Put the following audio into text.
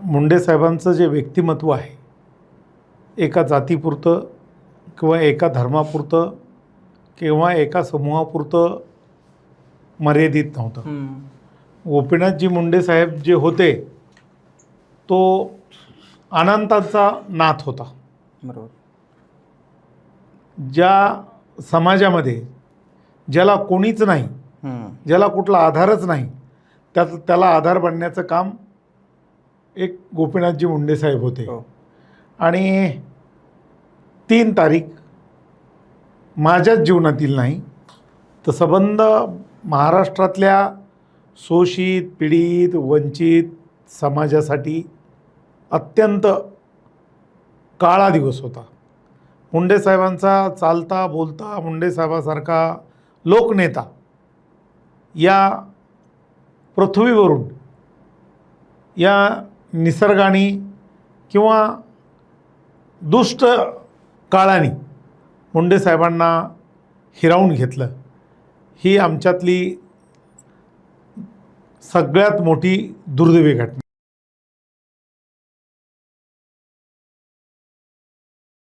मुंडे साहेबांचं जे व्यक्तिमत्व आहे, एका जातीपुरतं किंवा एका धर्मापुरतं किंवा एका समूहापुरतं मर्यादित नव्हतं. गोपीनाथजी मुंडे साहेब जे होते तो अनंतांचा नाथ होता. बरोबर. ज्या समाजामध्ये ज्याला कोणीच नाही, ज्याला कुठला आधारच नाही, त्याला आधार बनण्याचं काम एक गोपीनाथजी मुंडे साहेब होते. आणि 3 तारीख माझ्याच जीवनातील नाही तर संबंध महाराष्ट्रातल्या शोषित, पीडित, वंचित समाजासाठी अत्यंत काळा दिवस होता. मुंडे साहेबांचा चालता बोलता मुंडे साहेबासारखा लोकनेता या पृथ्वीवरून या निसर्गाने किंवा दुष्ट काळाने मुंडे साहेबांना हिरावून घेतलं, ही आमच्यातली सगळ्यात मोठी दुर्दैवी घटना.